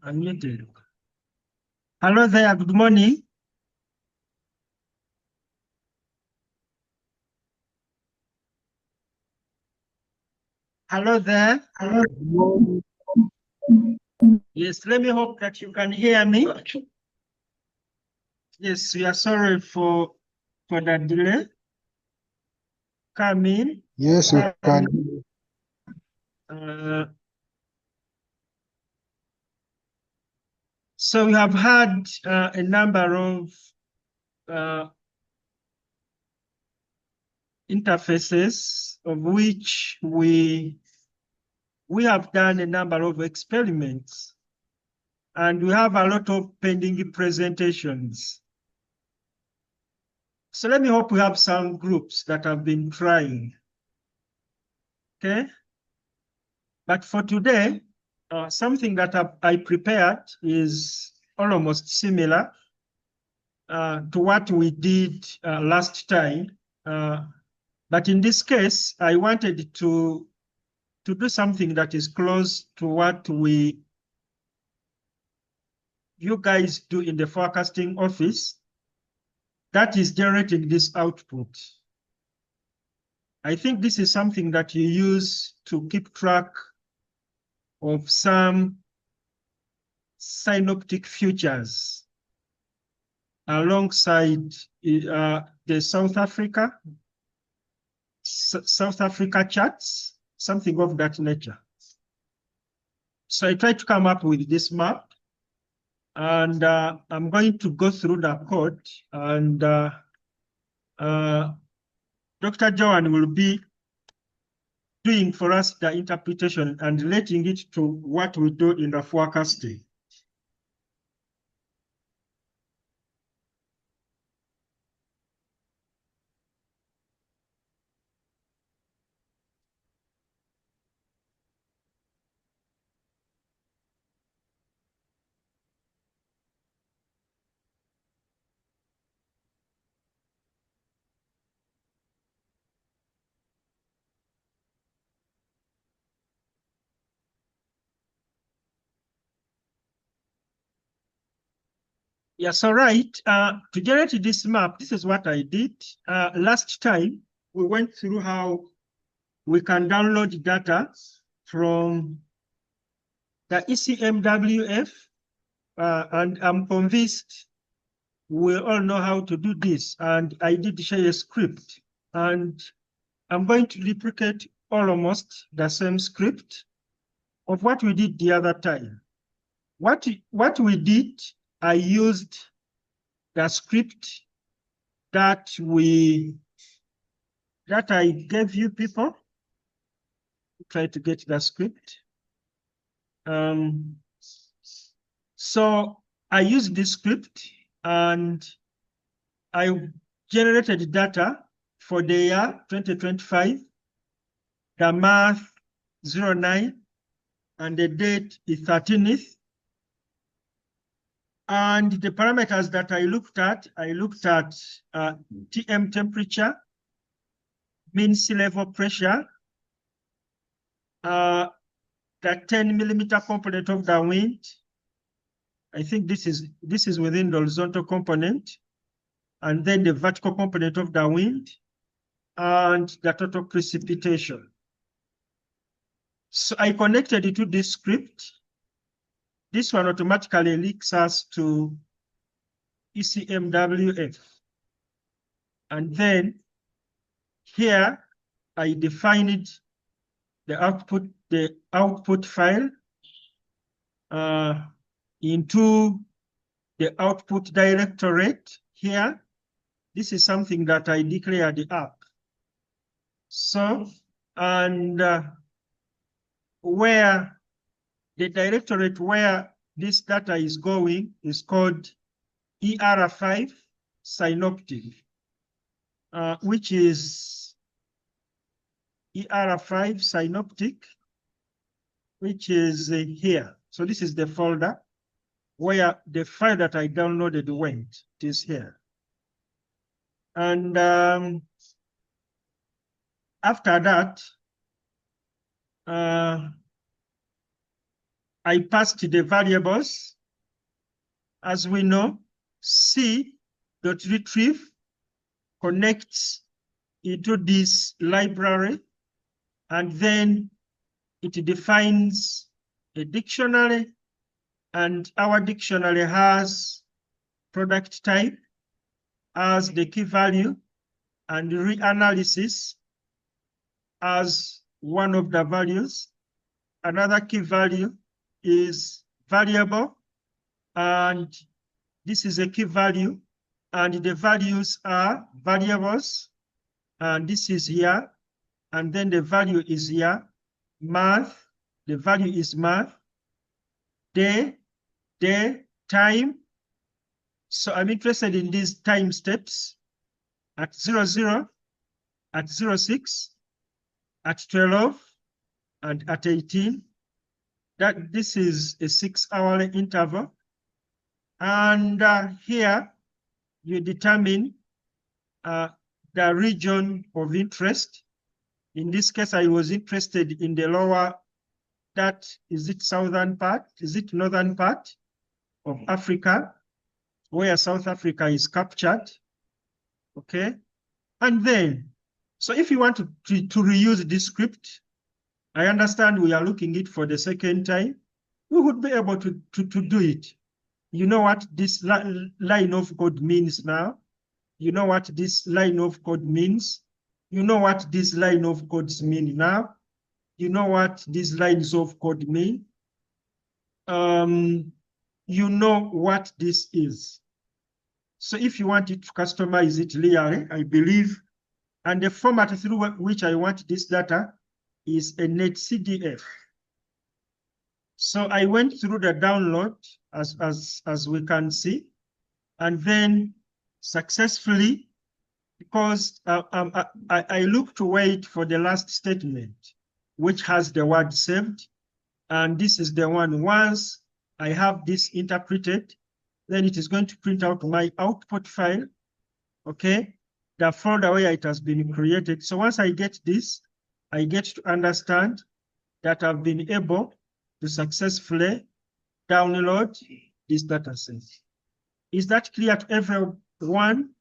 Unmuted. Hello there, good morning. Hello there. Hello. Yes, let me hope that you can hear me. Yes, we are sorry for that delay. Come in. Yes, we can. So we have had a number of interfaces of which we have done a number of experiments, and we have a lot of pending presentations. So let me hope we have some groups that have been trying. Okay. But for today, something that I prepared is almost similar to what we did last time. But in this case, I wanted to do something that is close to what you guys do in the forecasting office. That is generating this output. I think this is something that you use to keep track of some synoptic futures alongside the South Africa charts, something of that nature. So I tried to come up with this map, and I'm going to go through the code, and Dr. Joan will be doing for us the interpretation and relating it to what we do in the forecasting. Yes, all right. To generate this map, this is what I did. Last time, we went through how we can download data from the ECMWF, and I'm convinced we all know how to do this. And I did share a script, and I'm going to replicate almost the same script of what we did the other time. What we did, I used the script that I gave you people. Try to get the script. So I used this script, and I generated data for the year 2025, the month 09, and the date is 13th. And the parameters that I looked at TM temperature, mean sea level pressure, the 10 millimeter component of the wind. I think this is within the horizontal component, and then the vertical component of the wind, and the total precipitation. So I connected it to this script. This one automatically links us to ECMWF. And then here I defined the output file into the output directorate here. This is something that I declared up. So, and where the directorate where this data is going is called ERA5 Synoptic, which is ERA5 Synoptic, which is here. So this is the folder where the file that I downloaded went. It is here. And after that, I passed the variables. As we know, c.retrieve connects into this library, and then it defines a dictionary, and our dictionary has product type as the key value and reanalysis as one of the values. Another key value is variable, and this is a key value, and the values are variables, and this is here, and then the value is here. Math, the value is math. Day, time. So I'm interested in these time steps at 00, at 06, at 12, and at 18. That this is a 6-hour interval. And here you determine the region of interest. In this case, I was interested in the lower, is it southern part? Is it northern part of Africa, where South Africa is captured? Okay. And then, so if you want to reuse this script, I understand we are looking it for the second time, we would be able to do it. You know what this line of code means now? You know what this line of code means? You know what these line of codes mean now? You know what these lines of code mean? You know what this is. So if you want it to customize it later, I believe, and the format through which I want this data is a netcdf. So I went through the download as we can see, and then successfully, because I look to wait for the last statement, which has the word saved. And this is the one. Once I have this interpreted, then it is going to print out my output file, okay? The folder where it has been created. So once I get this, I get to understand that I've been able to successfully download this data set. Is that clear to everyone?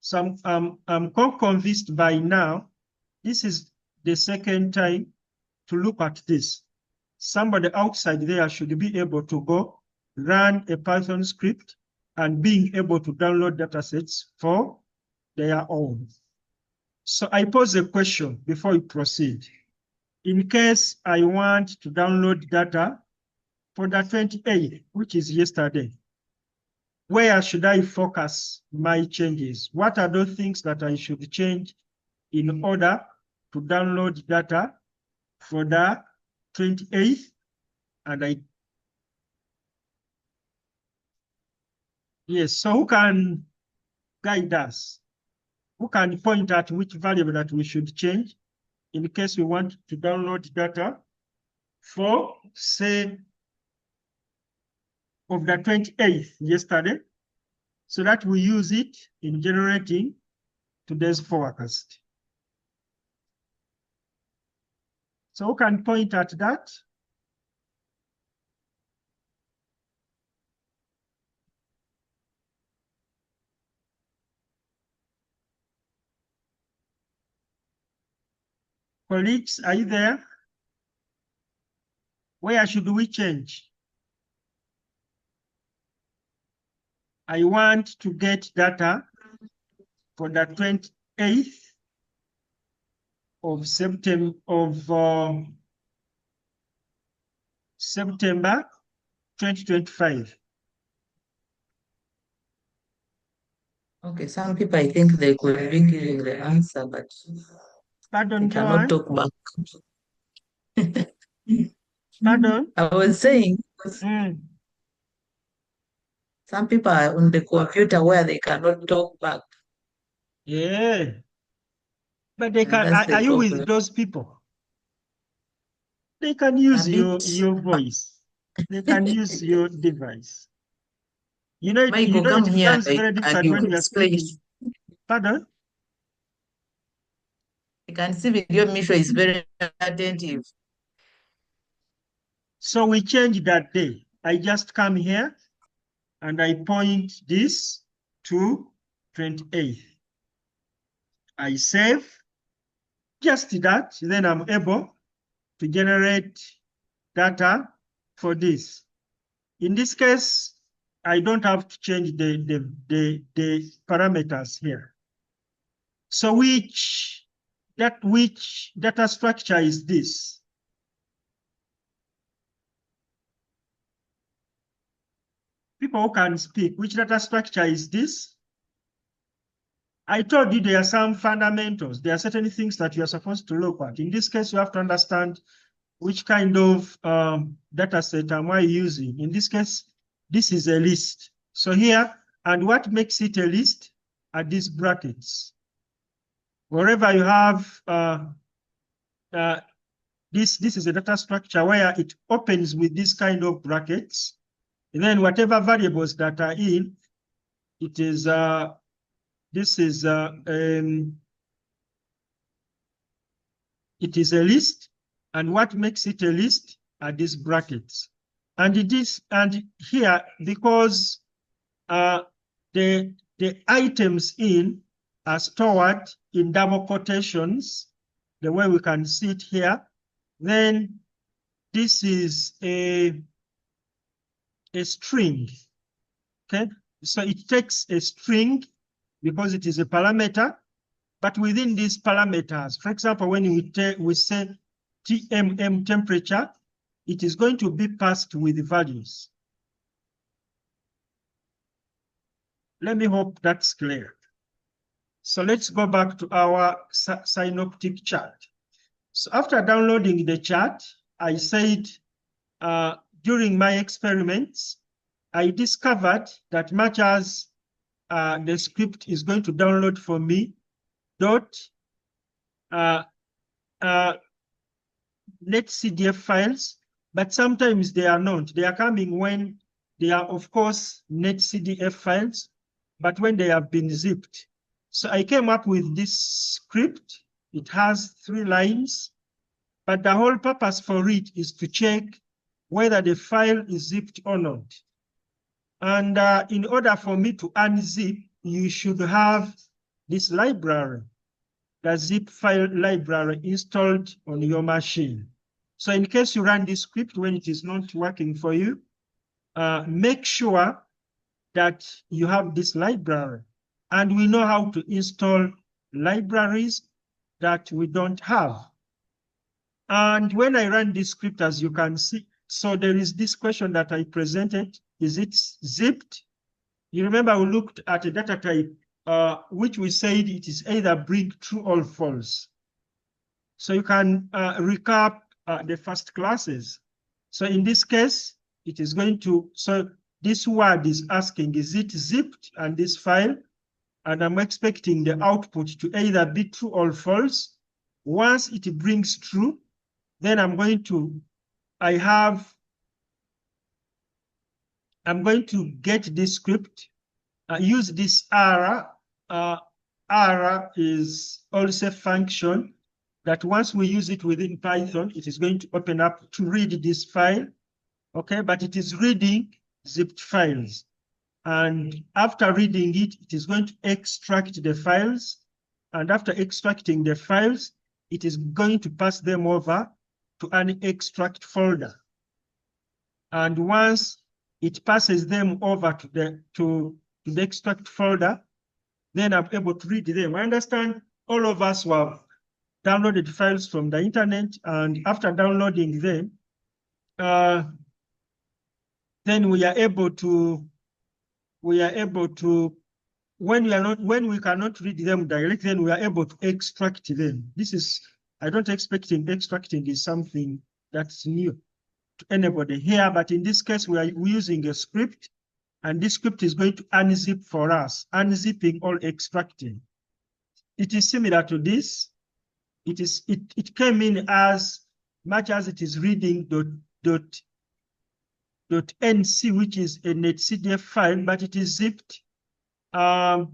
So I'm convinced by now, this is the second time to look at this. Somebody outside there should be able to go run a Python script and being able to download datasets for their own. So I pose a question before we proceed. In case I want to download data for the 28th, which is yesterday, where should I focus my changes? What are those things that I should change in order to download data for the 28th? And yes, so who can guide us? Who can point at which variable that we should change in case we want to download data for, say, of the 28th yesterday, so that we use it in generating today's forecast? So who can point at that? Colleagues, are you there? Where should we change? I want to get data for the 28th of September 2025. Okay, some people, I think they could be giving the answer, but Pardon, they cannot Joanne? talk back. Pardon? I was saying, Mm. some people are on the computer where they cannot talk back. Yeah. But they can, That's the are you with problem. those people? They can use A bit. your voice. They can use your device. You know, Michael, come it here becomes very and difficult you when we are explain. speaking. Pardon? You can see Video Misho is very attentive. So we change that day. I just come here and I point this to 28th. I save just that, then I'm able to generate data for this. In this case, I don't have to change the parameters here. So which data structure is this? People who can speak, which data structure is this? I told you there are some fundamentals. There are certain things that you are supposed to look at. In this case, you have to understand which kind of data set am I using. In this case, this is a list. So here, and what makes it a list are these brackets. Wherever you have this is a data structure where it opens with this kind of brackets. And then whatever variables that are in, it is it is a list, and what makes it a list are these brackets. And here, because the items in are stored in double quotations, the way we can see it here, then this is a string. Okay, so it takes a string because it is a parameter, but within these parameters, for example, when we say TMM temperature, it is going to be passed with values. Let me hope that's clear. So let's go back to our Synoptic chart. So after downloading the chart, I said during my experiments, I discovered that much as the script is going to download for me .netcdf files, but sometimes they are not. They are coming when they are, of course, netcdf files, but when they have been zipped. So I came up with this script. It has 3 lines, but the whole purpose for it is to check whether the file is zipped or not. And in order for me to unzip, you should have this library, the zip file library, installed on your machine. So in case you run this script when it is not working for you, make sure that you have this library. And we know how to install libraries that we don't have. And when I run this script, as you can see, so there is this question that I presented: is it zipped? You remember we looked at a data type which we said it is either bring true or false. So you can recap the first classes. So in this case, it is going to, so this word is asking, is it zipped, and this file, and I'm expecting the output to either be true or false. Once it brings true, then I'm going to get this script, use this ERA. ERA is also a function that once we use it within Python, it is going to open up to read this file, okay? But it is reading zipped files. And after reading it, it is going to extract the files. And after extracting the files, it is going to pass them over to an extract folder. And once it passes them over to the extract folder, then I'm able to read them. I understand all of us who have downloaded files from the internet, and after downloading them, then we are able to, when we cannot read them directly, then we are able to extract them. This is, I don't expect extracting is something that's new to anybody here, but in this case, we're using a script, and this script is going to unzip for us, unzipping or extracting. It is similar to this. It came in as much as it is reading .nc, which is a netcdf file, but it is zipped. So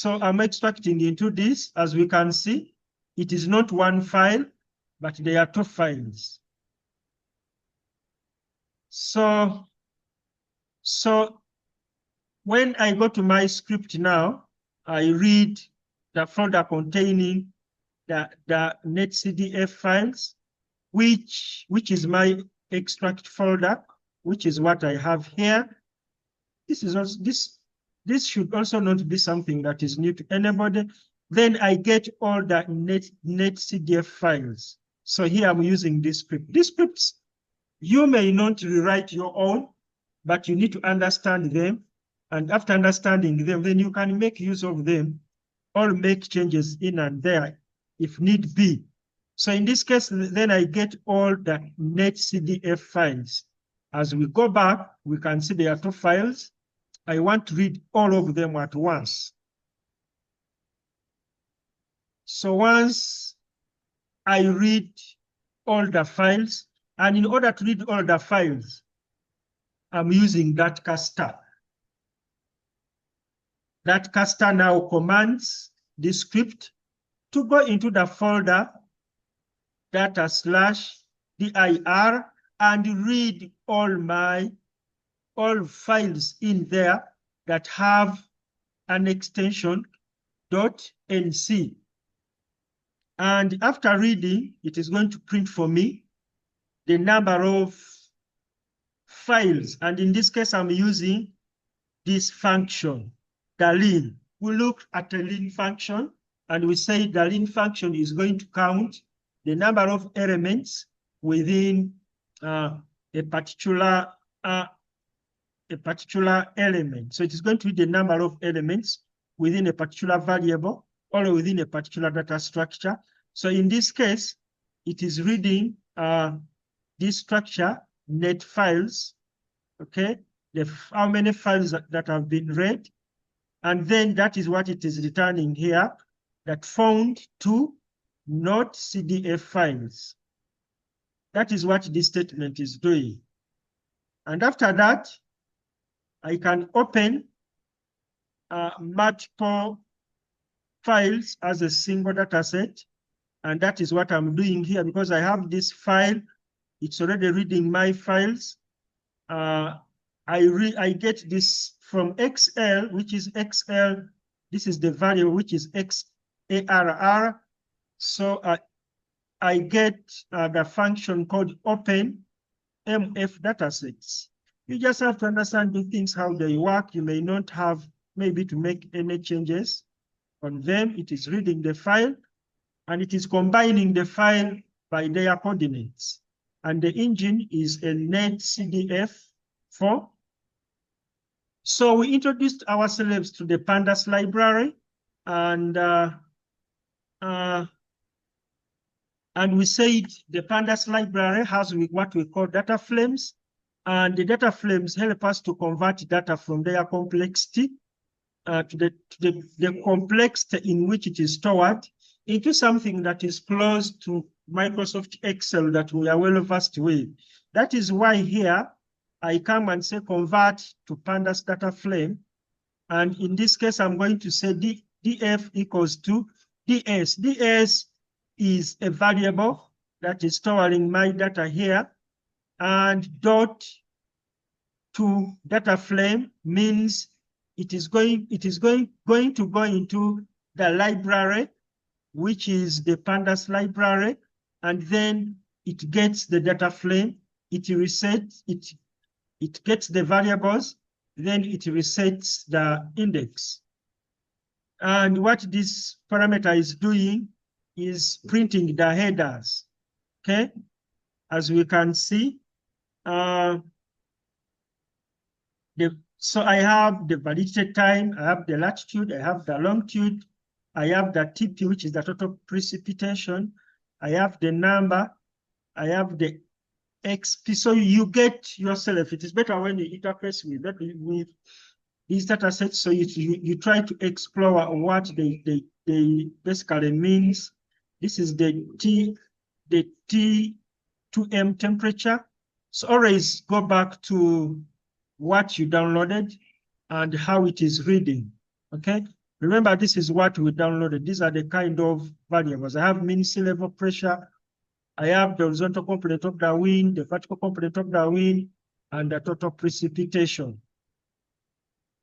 I'm extracting into this. As we can see, it is not one file, but there are 2 files. So when I go to my script now, I read the folder containing the netcdf files, which is my extract folder, which is what I have here. This is also this should also not be something that is new to anybody. Then I get all the netcdf files. So here I'm using this script. These scripts, you may not rewrite your own, but you need to understand them. And after understanding them, then you can make use of them or make changes in and there if need be. So in this case, then I get all the netcdf files. As we go back, we can see there are 2 files. I want to read all of them at once. So once I read all the files, and in order to read all the files, I'm using that caster. That caster now commands the script to go into the folder data/dir and read all files in there that have an extension .nc. And after reading, it is going to print for me the number of files. And in this case, I'm using this function, the len. We look at the len function, and we say the len function is going to count the number of elements within a particular element. So it is going to be the number of elements within a particular variable or within a particular data structure. So in this case, it is reading this structure, net files, okay? How many files that have been read. And then that is what it is returning here, that found 2 .cdf files. That is what this statement is doing. And after that, I can open multiple files as a single data set. And that is what I'm doing here, because I have this file. It's already reading my files. I get this from XL, which is XL. This is the variable, which is XARR. So I get the function called open MF datasets. You just have to understand the things, how they work. You may not have maybe to make any changes on them. It is reading the file, and it is combining the file by their coordinates. And the engine is a netcdf4. So we introduced ourselves to the pandas library, and we said the pandas library has what we call data frames, and the data frames help us to convert data from their complexity to the complexity in which it is stored into something that is close to Microsoft Excel that we are well versed with. That is why here I come and say convert to pandas data frame. And in this case, I'm going to say df equals to ds. ds is a variable that is storing my data here, and dot to data frame means it is going to go into the library, which is the pandas library, and then it gets the data frame, it resets it gets the variables, then it resets the index. And what this parameter is doing is printing the headers, okay? As we can see, so I have the validity time, I have the latitude, I have the longitude, I have the TP, which is the total precipitation, I have the number, I have the XP. So you get yourself, it is better when you interface with these data sets, so you try to explore what they basically means. This is the T2M temperature. So always go back to what you downloaded and how it is reading, okay? Remember, this is what we downloaded. These are the kind of variables. I have mean sea level pressure. I have the horizontal component of the wind, the vertical component of the wind. and the total precipitation.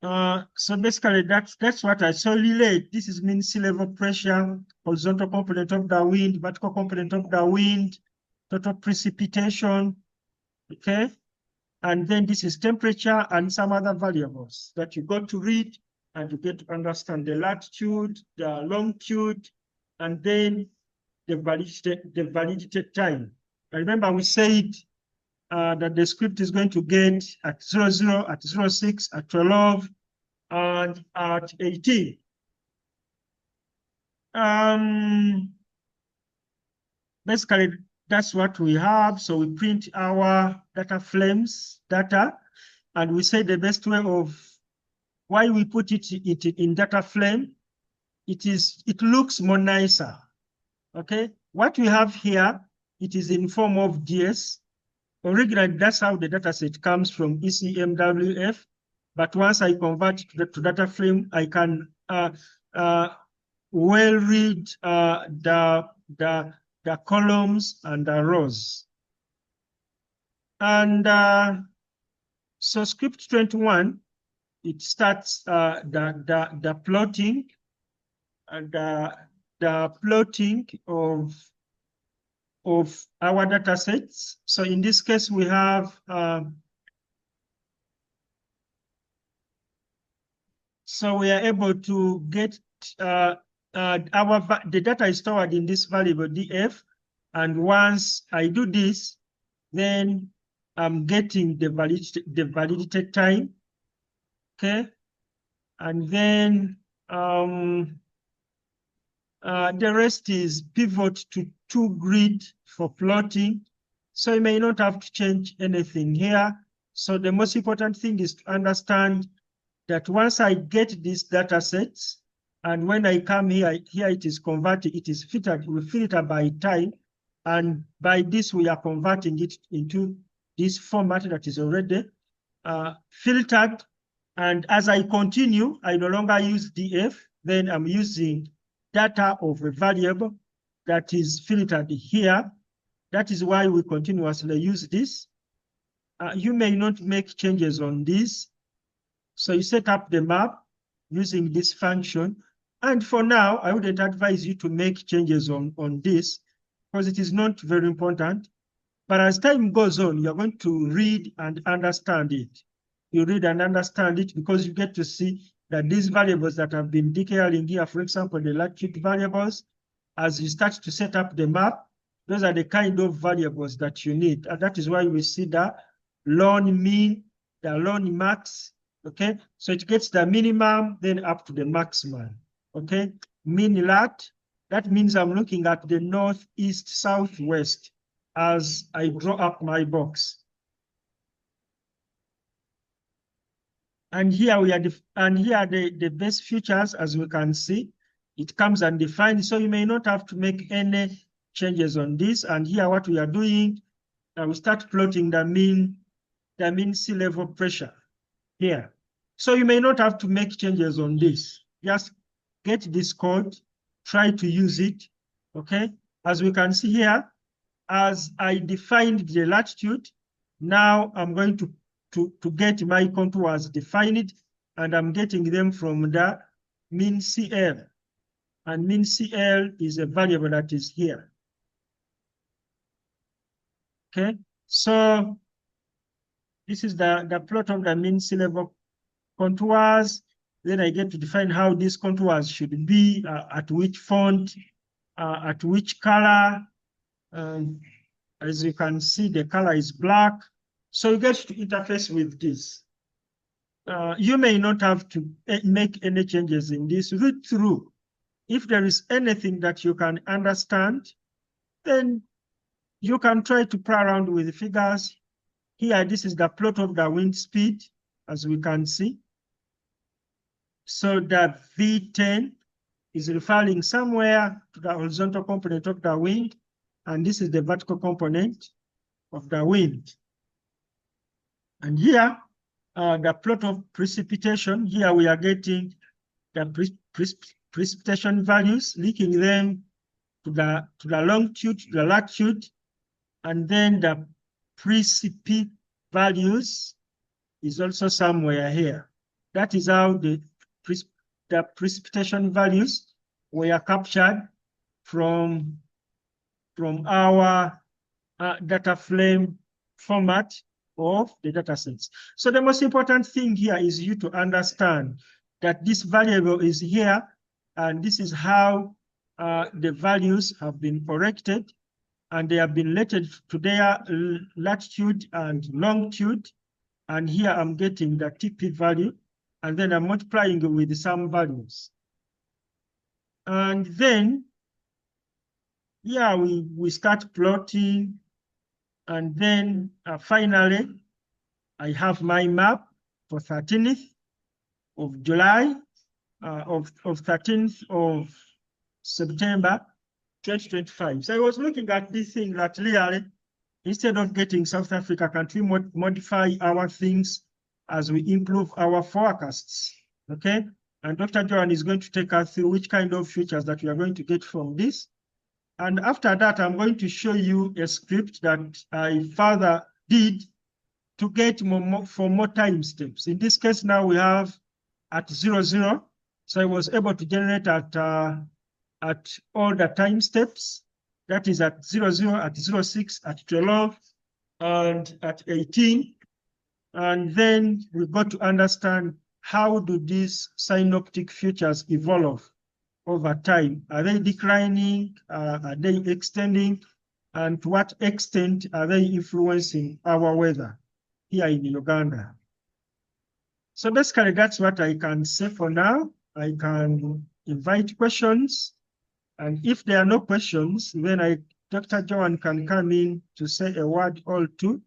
So basically, that's what I saw relate. This is mean sea level pressure, horizontal component of the wind, vertical component of the wind, total precipitation, okay? And then this is temperature and some other variables that you got to read and you get to understand the latitude, the longitude, and then the validity time. I remember we said that the script is going to get at 00, at 06, at 12, and at 18. Basically, that's what we have. So we print our data frames, and we say the best way of why we put it in data frame, it looks more nicer, okay? What we have here, it is in form of DS. Originally, that's how the dataset comes from ECMWF. But once I convert it to data frame, I can well read the columns and the rows. And so script 21, it starts the plotting and the plotting of our data sets. So in this case, we have so we are able to get the data is stored in this variable df, and once I do this, then I'm getting the validity time, okay, and then the rest is pivot to 2 grid for plotting. So you may not have to change anything here. So the most important thing is to understand that once I get these data sets, and when I come here it is converted, it is filtered, we filter by time, and by this we are converting it into this format that is already filtered. And as I continue, I no longer use df, then I'm using data of a variable that is filtered here. That is why we continuously use this. You may not make changes on this. So you set up the map using this function. And for now, I wouldn't advise you to make changes on this because it is not very important. But as time goes on, you're going to read and understand it. You read and understand it because you get to see that these variables that have been declaring here, for example, the latitude variables, as you start to set up the map, those are the kind of variables that you need. And that is why we see the lone mean, the lone max, okay? So it gets the minimum, then up to the maximum, okay? Min lat, that means I'm looking at the north, east, southwest as I draw up my box. And here we are, here are the base features, as we can see. It comes undefined, so you may not have to make any changes on this. And here what we are doing, we start plotting the mean sea level pressure here. So you may not have to make changes on this. Just get this code, try to use it, okay? As we can see here, as I defined the latitude, now I'm going to get my contours defined, and I'm getting them from the min CL. And min CL is a variable that is here. Okay, so this is the plot of the mean sea level contours. Then I get to define how these contours should be, at which font, at which color. As you can see, the color is black. So you get to interface with this. You may not have to make any changes in this. Read through. If there is anything that you can understand, then you can try to play around with the figures. Here, this is the plot of the wind speed, as we can see. So the V10 is referring somewhere to the horizontal component of the wind, and this is the vertical component of the wind. And here, the plot of precipitation, here we are getting the precipitation values, linking them to the longitude, to the latitude, and then the precipit values is also somewhere here. That is how the precipitation values were captured from our data frame format of the datasets. So the most important thing here is you to understand that this variable is here, and this is how the values have been corrected, and they have been related to their latitude and longitude. And here I'm getting the TP value, and then I'm multiplying with some values. And then, yeah, we start plotting, and then finally, I have my map for 13th of July, of 13th of September 2025. So I was looking at this thing that really, instead of getting South Africa, can we modify our things as we improve our forecasts? Okay. And Dr. Johan is going to take us through which kind of features that we are going to get from this. And after that, I'm going to show you a script that I further did to get more time steps. In this case, now we have at 00. So I was able to generate at all the time steps. That is at 00, at 06, at 12, and at 18. And then we got to understand how do these synoptic features evolve over time. Are they declining? Are they extending? And to what extent are they influencing our weather here in Uganda? So basically, that's what I can say for now. I can invite questions. And if there are no questions, then Dr. Johan can come in to say a word or two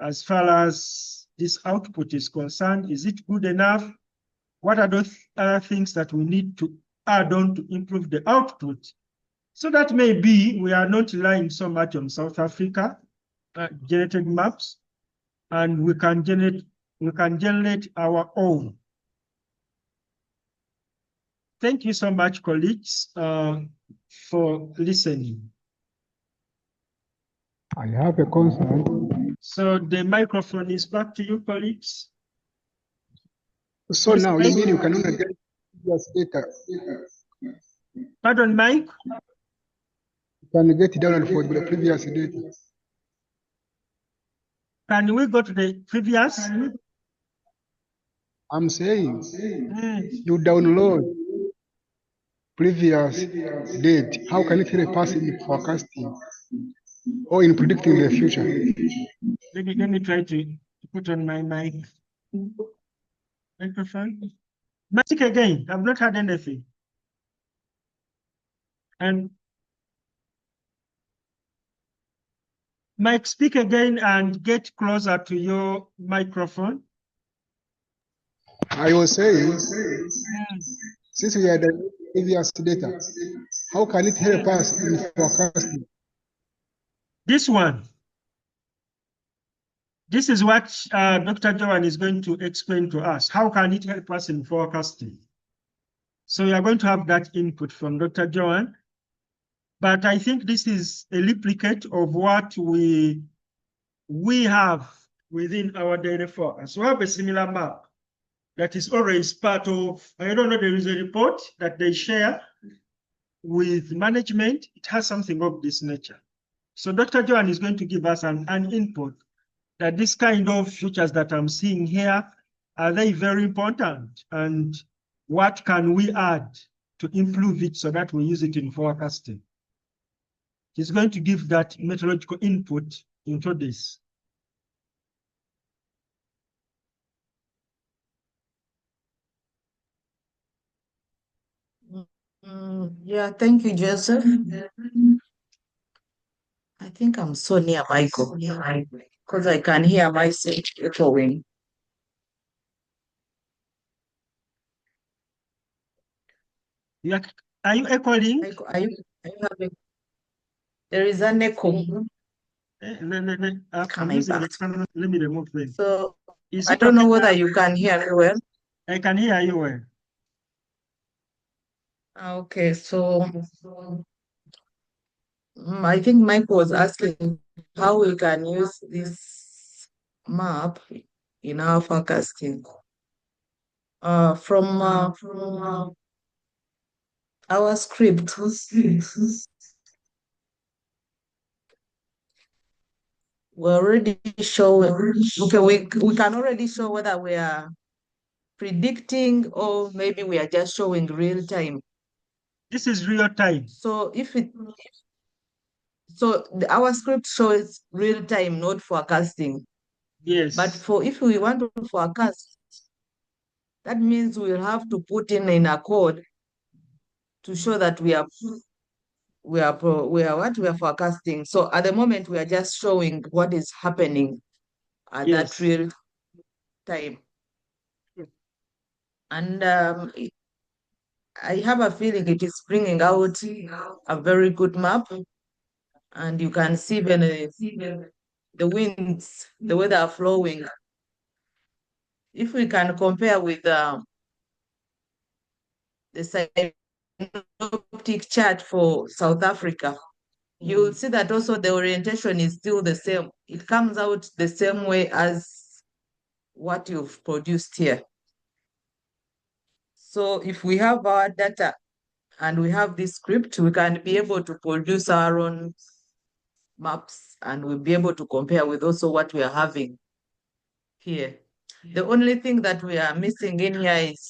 as far as this output is concerned. Is it good enough? What are those other things that we need to add on to improve the output? So that maybe we are not relying so much on South Africa generated maps, and we can generate our own. Thank you so much, colleagues, for listening. I have a concern. So the microphone is back to you, colleagues. So Yes, now Mike? you mean you can only get previous data. Pardon, Mike? You can get download for the previous data. Can we go to the previous? I'm saying you download previous date. How can it help us in forecasting or in predicting the future? Let me try to put on my microphone. Magic again. I've not had anything. And Mike, speak again and get closer to your microphone. I was saying, since we are the previous data, how can it help us in forecasting? This one. This is what Dr. Johan is going to explain to us. How can it help us in forecasting? So we are going to have that input from Dr. Johan. But I think this is a replicate of what we have within our daily forecast. We have a similar map that is always part of, I don't know, there is a report that they share with management. It has something of this nature. So Dr. Johan is going to give us an input that this kind of features that I'm seeing here, are they very important? And what can we add to improve it so that we use it in forecasting? He's going to give that methodological input into this. Yeah, thank you, Joseph. I think I'm so near Michael because I can hear myself echoing. Are you echoing? Are you having? There is an echo coming back. Let me remove them. So I don't know whether you can hear me well. I can hear you well. Okay, so I think Mike was asking how we can use this map in our forecasting. From our script, we're already showing. Okay, we can already show whether we are predicting or maybe we are just showing real time. This is real time. So our script shows real time, not forecasting. Yes. But if we want to forecast, that means we'll have to put in a code to show that we are forecasting. So at the moment we are just showing what is happening at that Yes. real time. And I have a feeling it is bringing out a very good map, and you can see when the winds, the way they are flowing. If we can compare with the synoptic chart for South Africa, you'll see that also the orientation is still the same. It comes out the same way as what you've produced here. So if we have our data and we have this script, we can be able to produce our own maps, and we'll be able to compare with also what we are having here. The only thing that we are missing in here is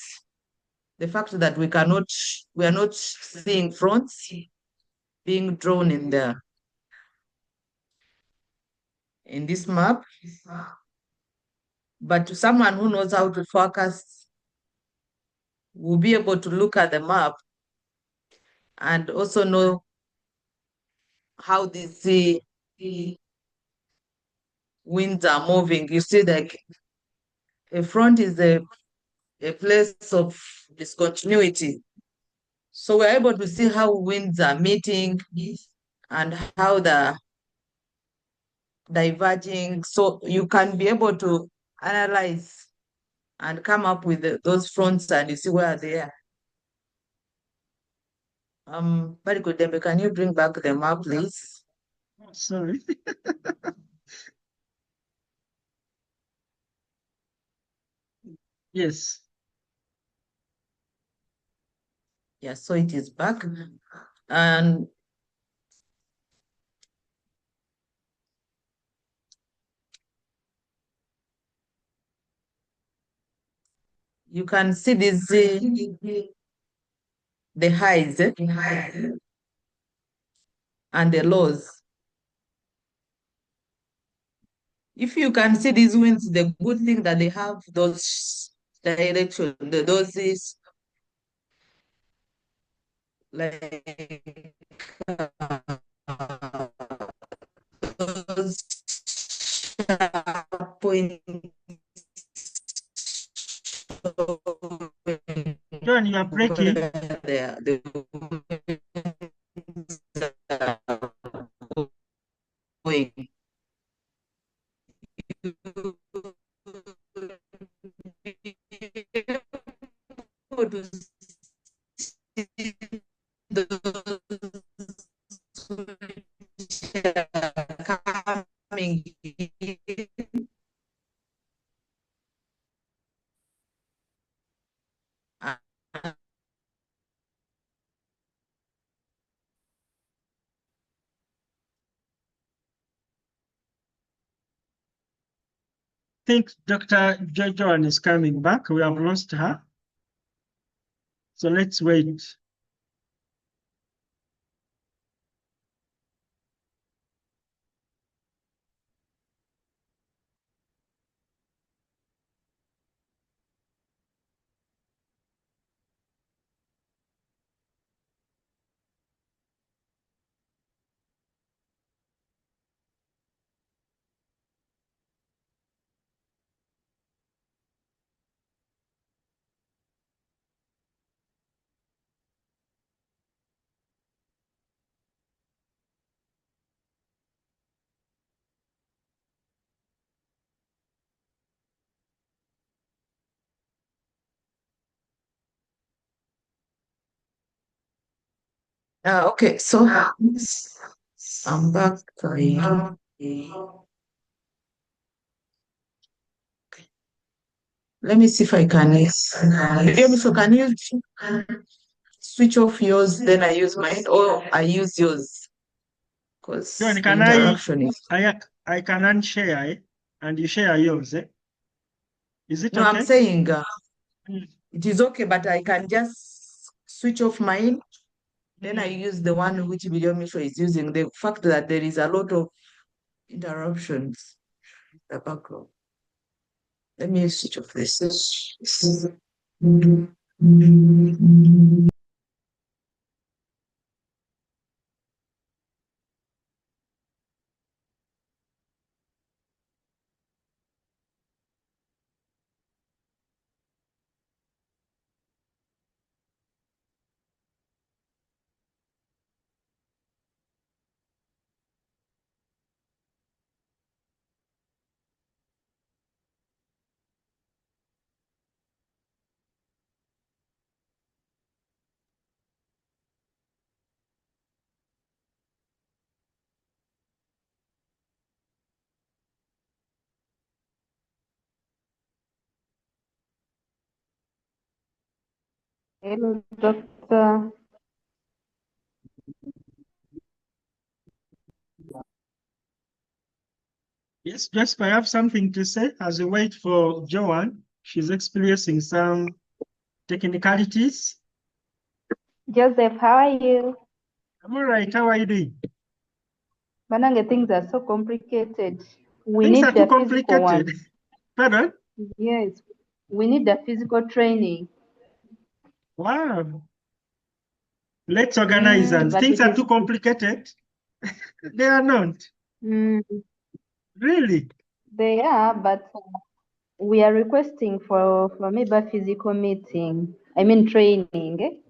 the fact that we are not seeing fronts being drawn in this map. But to someone who knows how to forecast will be able to look at the map and also know how these winds are moving. You see, like a front is a place of discontinuity. So we're able to see how winds are meeting and how they're diverging. So you can be able to analyze and come up with those fronts, and you see where they are. Very good, Dembe. Can you bring back the map, please? Sorry. Yes. Yeah, so it is back. And you can see this the highs and the lows. If you can see these winds, the good thing that they have those direction, those is like those sharp points. John, you are breaking. The going. To see those coming in. Think Dr. Jojoan is coming back. We have lost her. So let's wait. Okay, so I'm back. Let me see if I can. So can you switch off yours, then I use mine, or I use yours? Because John, the can interaction is. I can unshare, and you share yours, eh? Is it No, I'm okay? saying Mm. it is okay, but I can just switch off mine. Then I use the one which Video Misho is using. The fact that there is a lot of interruptions in the background. Let me switch off this. Hello, Doctor. Yes, Jasper, I have something to say as we wait for Joanne. She's experiencing some technicalities. Joseph, how are you? I'm all right. How are you doing? Banange, things are so complicated. We Things are need too the physical complicated. ones. Pardon? Yes, we need the physical training. Wow. Let's organize and But things it are is, too complicated. They are not. mm, Really? they are, but we are requesting for maybe a physical meeting. I mean training.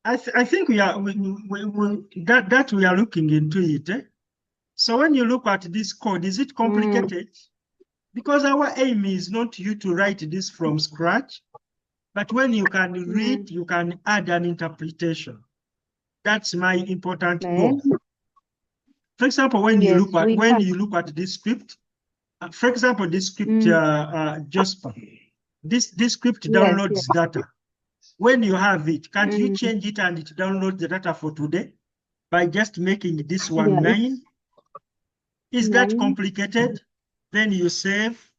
I think we are that we are looking into it. Eh? So when you look at this code, is it complicated? Because our aim is not you to write this from scratch, but when you can read, you can add an interpretation. That's my important goal. For example, when you Yes, look at this script, for example, this script Jasper, this script yes, yes. downloads data. When you have it, can't you change it and it downloads the data for today by just making this one Yeah, 9? Is that 9. complicated? Then you save.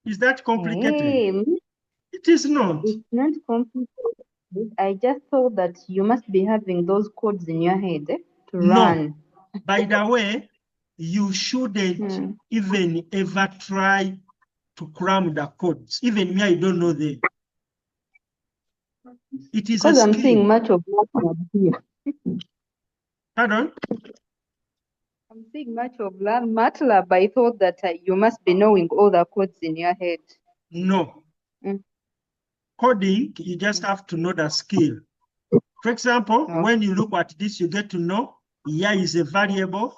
Is that complicated? Hey, It is not. it's not complicated. I just thought that you must be having those codes in your head to No. run. By the way, you shouldn't even ever try to cram the codes. Even me, I don't know them. It is a Because I'm skill. seeing much of MATLAB here. Pardon? I'm seeing much of MATLAB. I thought that you must be knowing all the codes in your head. No. Coding, you just have to know the skill. For example, when you look at this, you get to know year is a variable,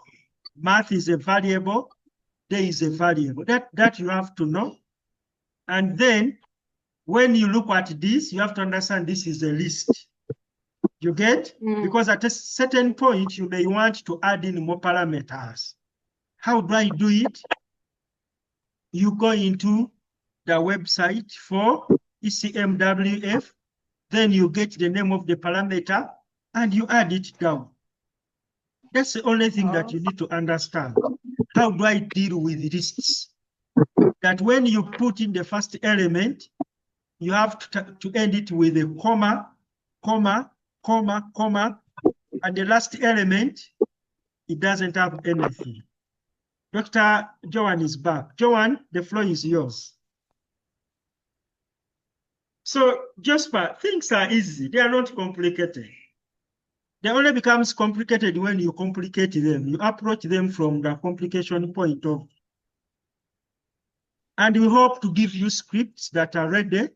math is a variable, day is a variable. That you have to know. And then when you look at this, you have to understand this is a list. You get? Because at a certain point, you may want to add in more parameters. How do I do it? You go into the website for ECMWF, then you get the name of the parameter and you add it down. That's the only thing that you need to understand. How do I deal with lists? That when you put in the first element, you have to end it with a comma, comma, comma, comma, and the last element, it doesn't have anything. Dr. Joanne is back. Joanne, the floor is yours. So, Jasper, things are easy. They are not complicated. They only becomes complicated when you complicate them. You approach them from the complication point of. And we hope to give you scripts that are ready.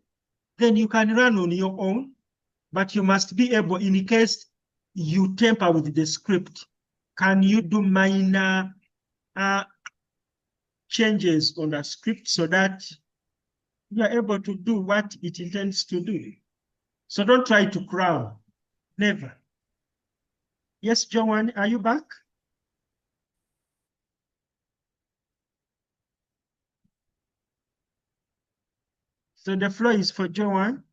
Then you can run on your own, but you must be able, in case you tamper with the script, can you do minor changes on the script so that you are able to do what it intends to do? So don't try to cram. Never. Yes, Joanne, are you back? So the floor is for Joanne.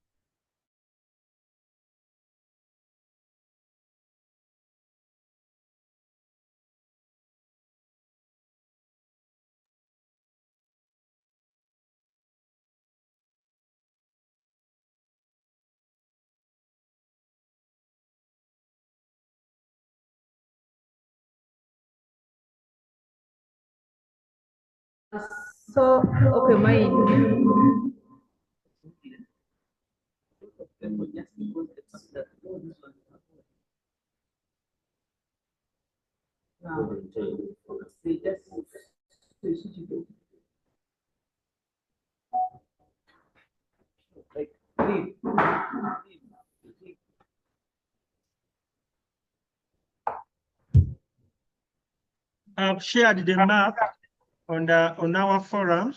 So, okay, mine. I've shared the map on our forum,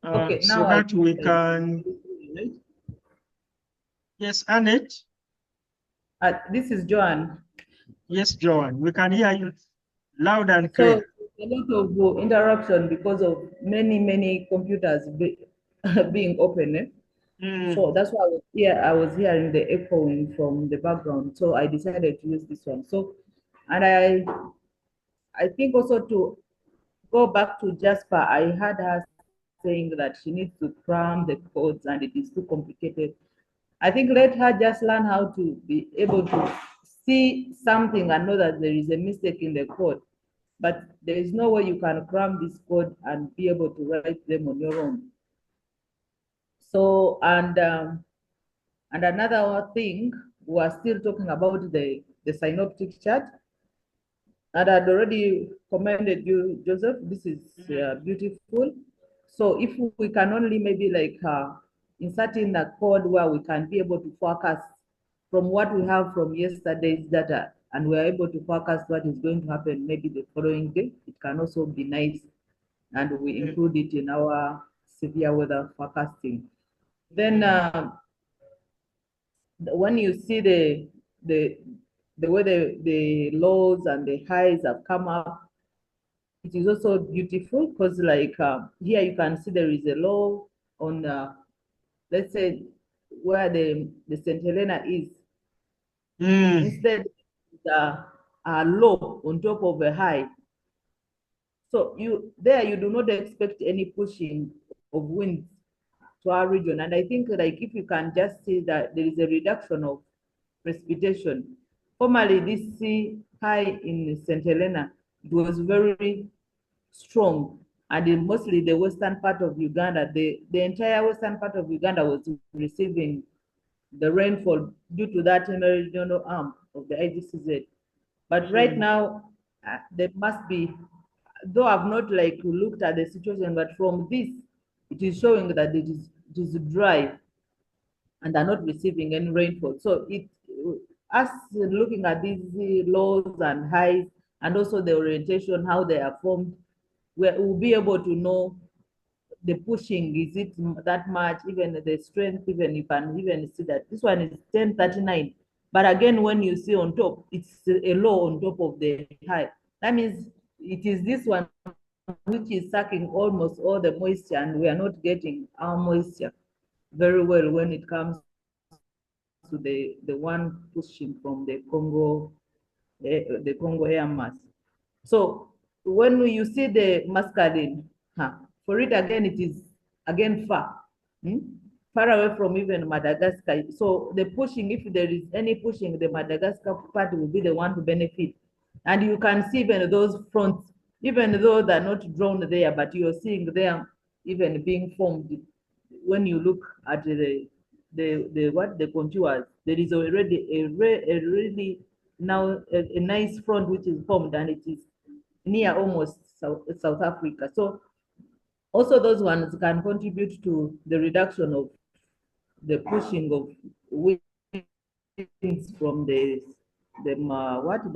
Okay, so now that we can. Yes, Annette. This is Joanne. Yes, Joanne, we can hear you loud and So clear. a lot of interruption because of many computers being open. So that's why I was hearing the echoing from the background. So I decided to use this one. So, and I think also to go back to Jasper, I had her saying that she needs to cram the codes and it is too complicated. I think let her just learn how to be able to see something and know that there is a mistake in the code. But there is no way you can cram this code and be able to write them on your own. So, and another thing, we are still talking about the synoptic chart. And I'd already commended you, Joseph. This is beautiful. So if we can only maybe like insert in a code where we can be able to forecast from what we have from yesterday's data, and we're able to forecast what is going to happen maybe the following day, it can also be nice. And we include it in our severe weather forecasting. Then when you see the way the lows and the highs have come up, it is also beautiful because like here you can see there is a low on let's say where the St. Helena is. Instead a low on top of a high. So you do not expect any pushing of winds to our region. And I think like if you can just see that there is a reduction of precipitation. Formerly this high in St. Helena, it was very strong, and in mostly the western part of Uganda, the entire western part of Uganda was receiving the rainfall due to that meridional arm of the IGCZ. But right now, there must be, though I've not like looked at the situation, but from this, it is showing that it is dry and are not receiving any rainfall. So us looking at these lows and highs and also the orientation, how they are formed, we'll be able to know the pushing, is it that much, even the strength, even you can even see that this one is 1039. But again, when you see on top, it's a low on top of the high. That means it is this one which is sucking almost all the moisture, and we are not getting our moisture very well when it comes to the one pushing from the Congo air mass. So when you see the masculine, for it again, it is again far, far away from even Madagascar. So the pushing, if there is any pushing, the Madagascar part will be the one to benefit. And you can see even those fronts, even though they're not drawn there, but you're seeing them even being formed when you look at the contours. There is already a really now a nice front which is formed, and it is near almost South Africa. So also those ones can contribute to the reduction of the pushing of winds from the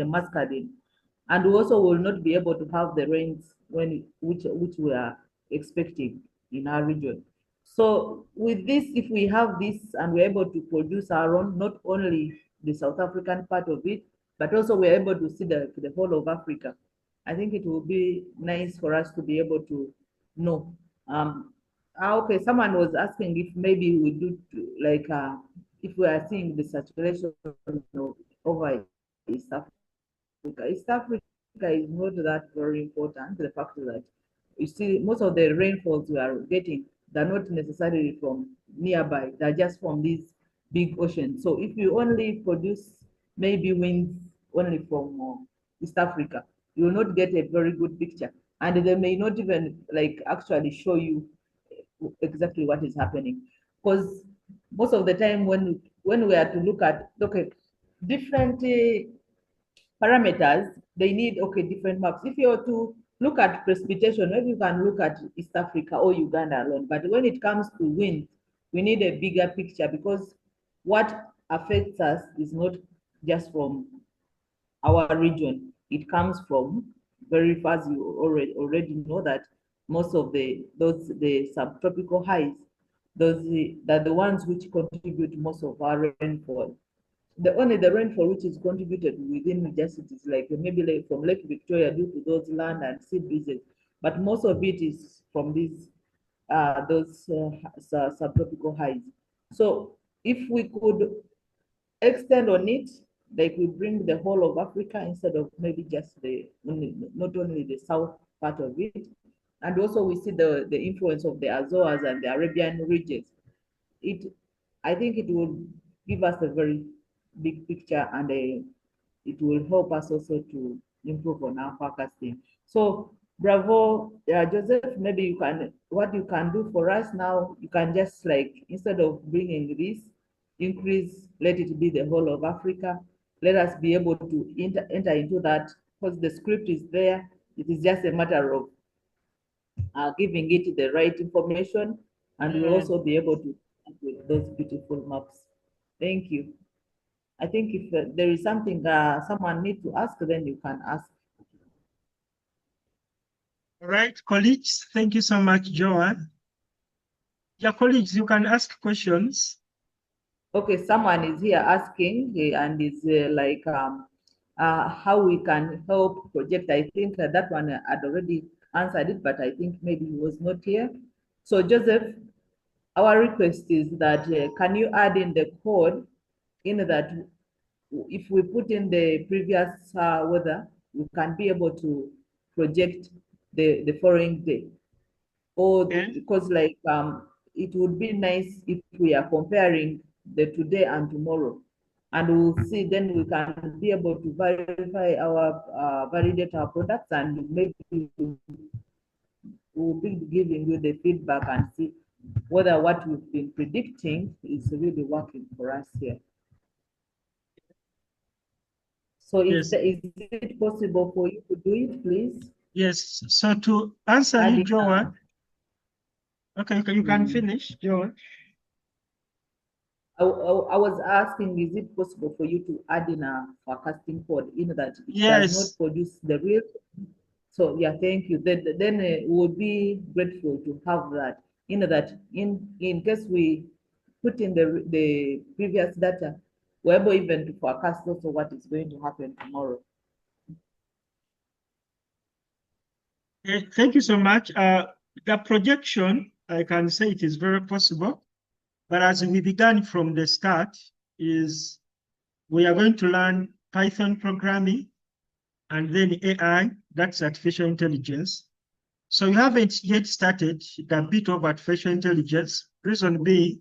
muscadine, and we also will not be able to have the rains which we are expecting in our region. So with this, if we have this and we're able to produce our own, not only the South African part of it, but also we're able to see the whole of Africa, I think it will be nice for us to be able to know. Okay, someone was asking if maybe we do like if we are seeing the saturation over East Africa. East Africa is not that very important. The fact that you see most of the rainfalls we are getting, they're not necessarily from nearby, they're just from these big oceans. So if you only produce maybe winds only from East Africa, you will not get a very good picture. And they may not even like actually show you exactly what is happening. Because most of the time when we are to look at okay, different parameters, they need okay different maps. If you are to look at precipitation, maybe you can look at East Africa or Uganda alone. But when it comes to wind, we need a bigger picture because what affects us is not just from our region. It comes from very fast. You already know that most of the subtropical highs, those are the ones which contribute most of our rainfall. The rainfall which is contributed within just it is like maybe like from Lake Victoria due to those land and sea breezes, but most of it is from these those subtropical highs. So if we could extend on it, like we bring the whole of Africa instead of maybe just not only the south part of it, and also we see the influence of the Azores and the Arabian regions. It, I think it will give us a very big picture and it will help us also to improve on our forecasting. So bravo, Joseph, maybe you can, what you can do for us now, you can just like, instead of bringing this, increase, let it be the whole of Africa. Let us be able to enter into that because the script is there. It is just a matter of giving it the right information, and we'll also be able to with those beautiful maps. Thank you. I think if there is something someone needs to ask, then you can ask. All right, colleagues, thank you so much, Joanne. Yeah, colleagues, you can ask questions. Okay, someone is here asking and is like how we can help project. I think that one had already answered it, but I think maybe he was not here. So Joseph, our request is that can you add in the code in that if we put in the previous weather, we can be able to project the following day. Or because like it would be nice if we are comparing the today and tomorrow, and we'll see, then we can be able to verify our validate our products, and maybe we'll be giving you the feedback and see whether what we've been predicting is really working for us here. So Yes. is it possible for you to do it, please? Yes. So to answer you, Joanne. Okay, you can finish, Joanne. I was asking, is it possible for you to add in a forecasting code in that it Yes. does not produce the real? So yeah, thank you. Then we would be grateful to have that. That in case we put in the previous data, we're able even to forecast also what is going to happen tomorrow. Okay, thank you so much. The projection, I can say it is very possible, but as we began from the start, is we are going to learn Python programming and then AI, that's artificial intelligence. So you haven't yet started the bit of artificial intelligence. Reason being,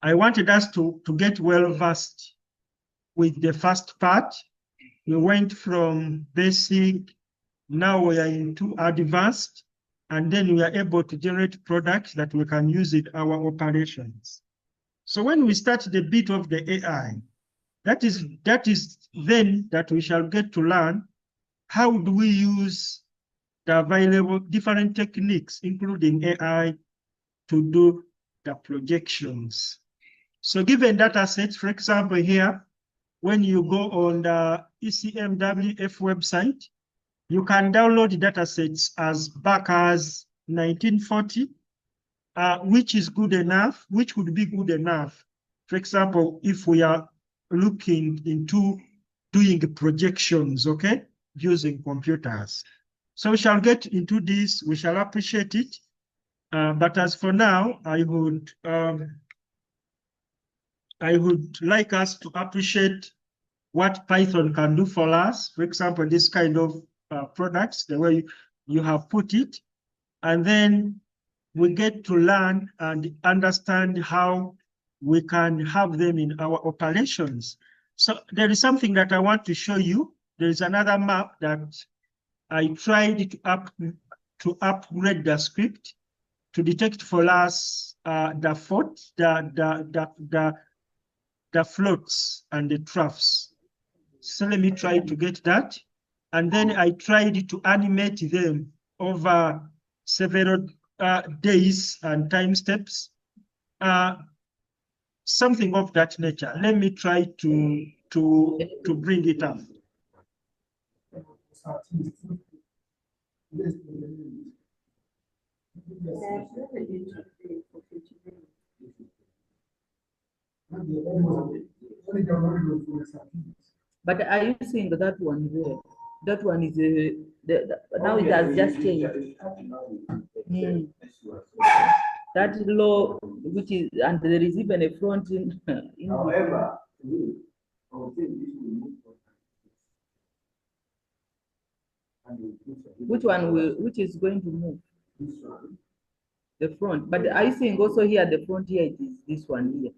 I wanted us to get well versed with the first part. We went from basic, now we are into advanced, and then we are able to generate products that we can use in our operations. So when we start the bit of the AI, that is then that we shall get to learn how do we use the available different techniques, including AI, to do the projections. So given data sets, for example, here, when you go on the ECMWF website, you can download data sets as back as 1940, which is good enough, which would be good enough. For example, if we are looking into doing projections, okay, using computers. So we shall get into this, we shall appreciate it. But as for now, I would like us to appreciate what Python can do for us. For example, this kind of products, the way you have put it, and then we get to learn and understand how we can have them in our operations. So there is something that I want to show you. There is another map that I tried to upgrade the script to detect for us the floats and the troughs. So let me try to get that. And then I tried to animate them over several days and time steps, something of that nature. Let me try to bring it up. But are you seeing that one there? That one is now it has just changed. That low, which is, and there is even a front in However, which is going to move? The front. But are you seeing also here the front here, it is this one here?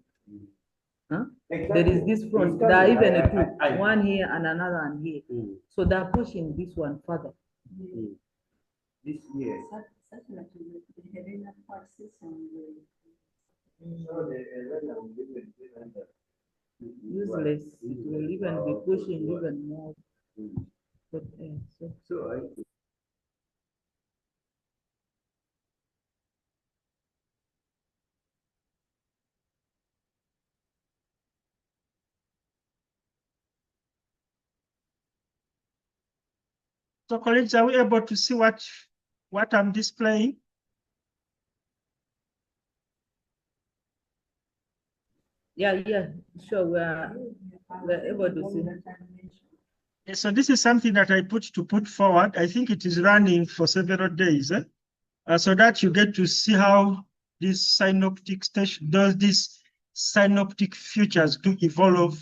Huh? There is this front. There are even two, one here and another one here. So they are pushing this one further. this year. Useless. It will even be pushing even more. But, So colleagues, are we able to see what I'm displaying? yeah, sure, we're able to see. So this is something that I put forward. I think it is running for several days, so that you get to see how this synoptic station does these synoptic features to evolve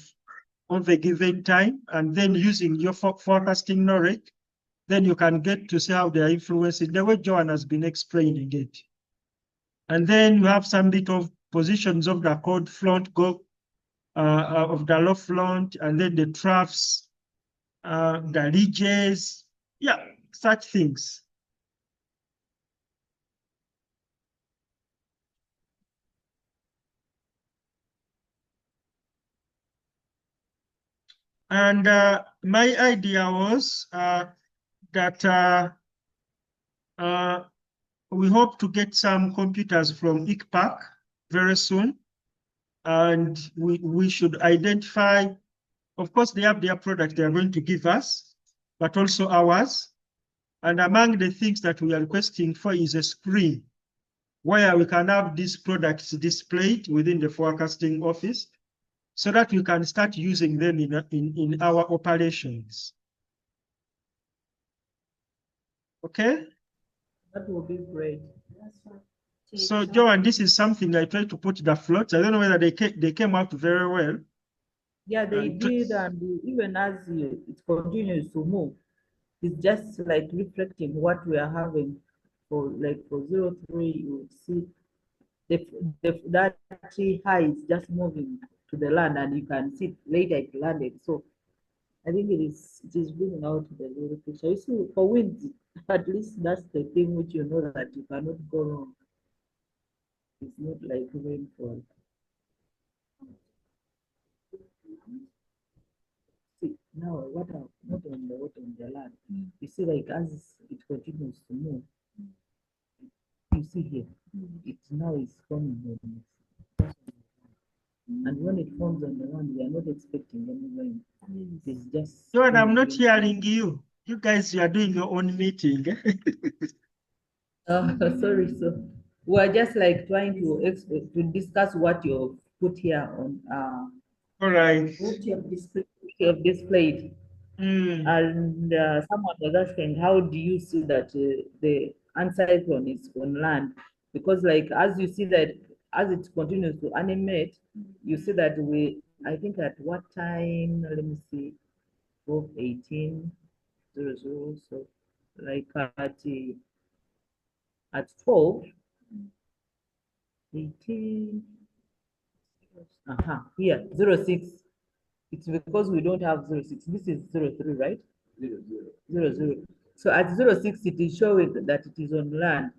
over a given time, and then using your forecasting knowledge, then you can get to see how they are influencing the way Joan has been explaining it. And then you have some bit of positions of the code front go of the low front, and then the troughs, the ridges, yeah, such things. And my idea was that we hope to get some computers from ICPAC very soon. And we should identify, of course, they have their product they are going to give us, but also ours. And among the things that we are requesting for is a screen where we can have these products displayed within the forecasting office so that we can start using them in our operations. Okay? That will be great. So, Joan, this is something I tried to put the floats. I don't know whether they came out very well. Yeah, they did, and even as it continues to move, it's just like reflecting what we are having for 03. You would see that tree high is just moving to the land, and you can see later it landed. So I think it is bringing out the little picture. You see, for winds, at least that's the thing which you know that you cannot go wrong. It's not like rainfall. See, now what are not on the land. You see, like as it continues to move, you see here, it now is forming on this. And when it forms on the land, we are not expecting any rain. It's just. Joan, I'm not hearing you. You guys, you are doing your own meeting. Sorry. So we're just like trying to discuss what you've put here on. All right. What you have displayed. And someone was asking, how do you see that the ancyclone is on land? because like as you see that as it continues to animate, you see that I think at what time, let me see, 12:18:00, so like at 12:18, here 06. It's because we don't have 06. This is 03, right? 00. So at 06, it is showing that it is on land,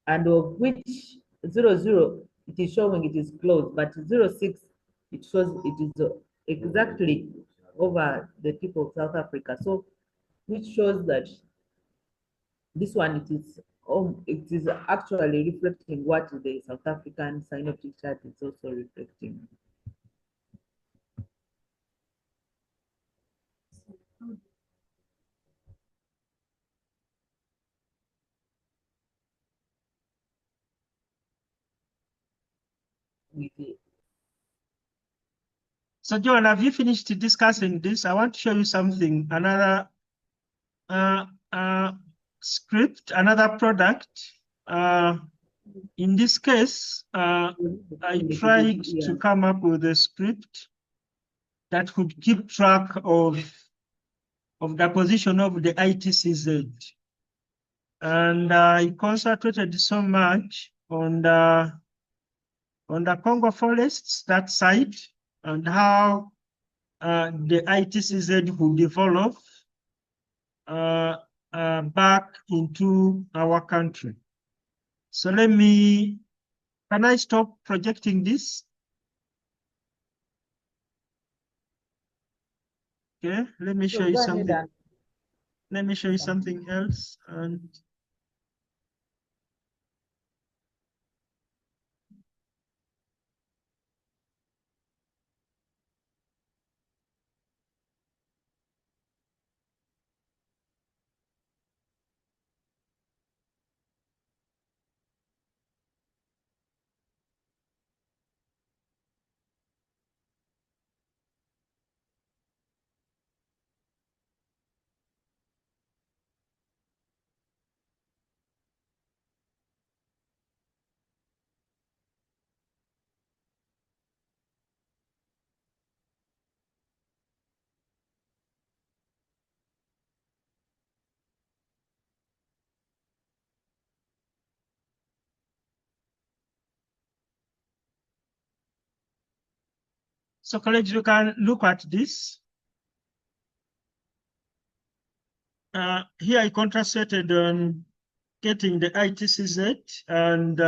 and of which 00, it is showing it is closed, but 06, it shows it is exactly over the tip of South Africa. So which shows that this one, it is actually reflecting what the South African synoptic chart is also reflecting. With it. So John, have you finished discussing this? I want to show you something, another script, another product. In this case, I tried to come up with a script that could keep track of the position of the ITCZ. And I concentrated so much on the Congo forests, that site, and how the ITCZ would develop back into our country. So can I stop projecting this? Okay, let me show you something. Let me show you something else. And so colleagues, you can look at this. Here I concentrated on getting the ITCZ, and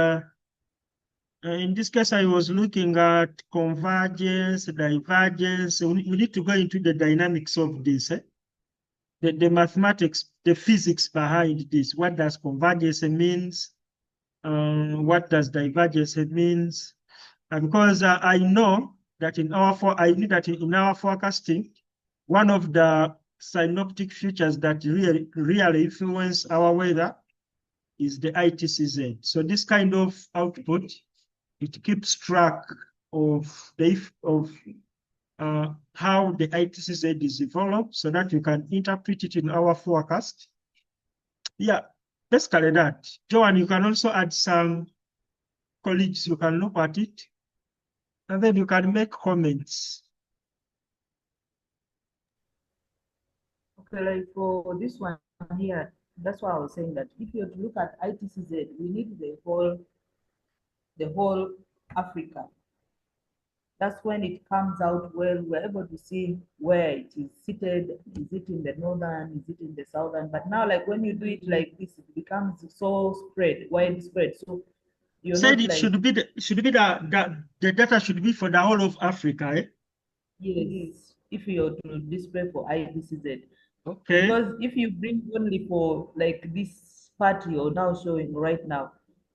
in this case, I was looking at convergence, divergence. We need to go into the dynamics of this, the mathematics, the physics behind this. What does convergence means? What does divergence means? Because I know that in our forecasting, one of the synoptic features that really influence our weather is the ITCZ. So this kind of output, it keeps track of how the ITCZ is developed so that you can interpret it in our forecast. Yeah, basically that. Joanne, you can also add some colleagues, you can look at it, and then you can make comments. Okay, like for this one here, that's why I was saying that if you look at ITCZ, we need the whole Africa. That's when it comes out well. We're able to see where it is seated. Is it in the northern? Is it in the southern? But now, like when you do it like this, it becomes so widespread. So you're Said not it like, should be the data should be for the whole of Africa, eh? yes, if you're to display for ITCZ. Okay. Because if you bring only for like this part you're now showing right now,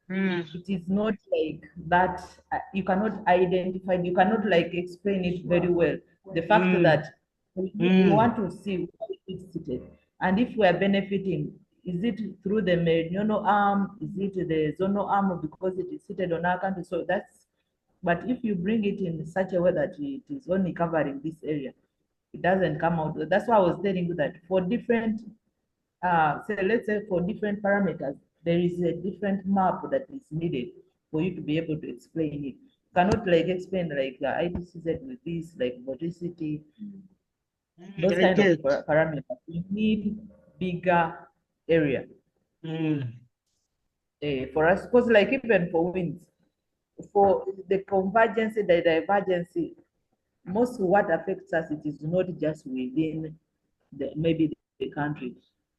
it is not like that. You cannot identify, you cannot like explain it very well. The fact that we want to see where it's seated. And if we are benefiting, is it through the meridional arm? Is it the zonal arm because it is seated on our country? So that's, but if you bring it in such a way that it is only covering this area, it doesn't come out. That's why I was telling you that for different, so let's say for different parameters, there is a different map that is needed for you to be able to explain it. You cannot like explain like the IDCZ with this, like vorticity, those I kind of get. parameters. You need bigger area for us, because like even for winds, for the convergence, the divergence, most what affects us, it is not just within maybe the country,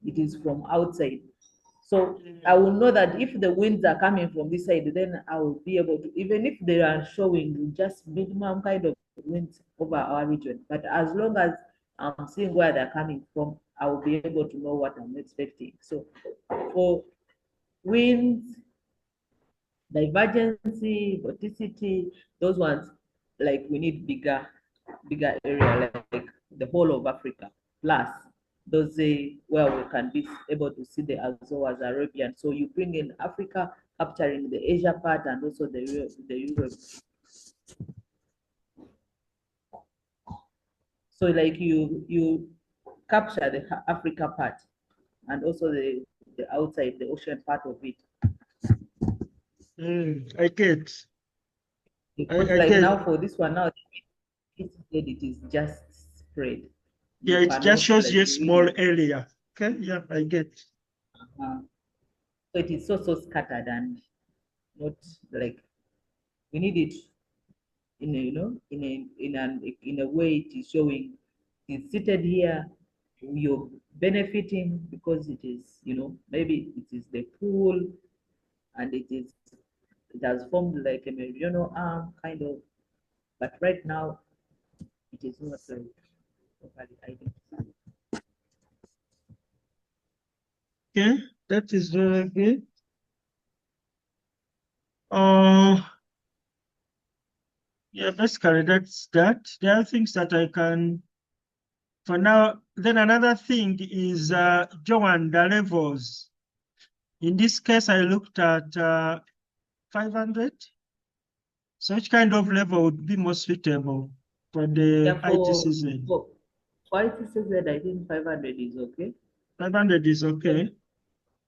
it is from outside. So I will know that if the winds are coming from this side, then I will be able to, even if they are showing just minimum kind of winds over our region, but as long as I'm seeing where they're coming from, I will be able to know what I'm expecting. So for winds, divergency, vorticity, those ones, like we need bigger area, like the whole of Africa, plus those where we can be able to see the Azores, Arabian. So you bring in Africa, capturing the Asia part and also the Europe. So like you capture the Africa part and also the outside, the ocean part of it. I get. Because I like get. now for this one now, it is just spread. Yeah, You it just cannot shows like you a small really, area. Okay, yeah, I get. so it is so scattered and not like we need it in a, you know, in a way it is showing it's seated here, you're benefiting because it is, you know, maybe it is the pool and it has formed like a meridional arm kind of, but right now it is not properly identified. Okay, that is very good. Yeah, basically that's that. There are things that I can, for now. Then another thing is Joan, the levels. In this case, I looked at 500. So which kind of level would be more suitable for the Yeah, ITCZ? for ITCZ, I think 500 is okay. 500 is okay.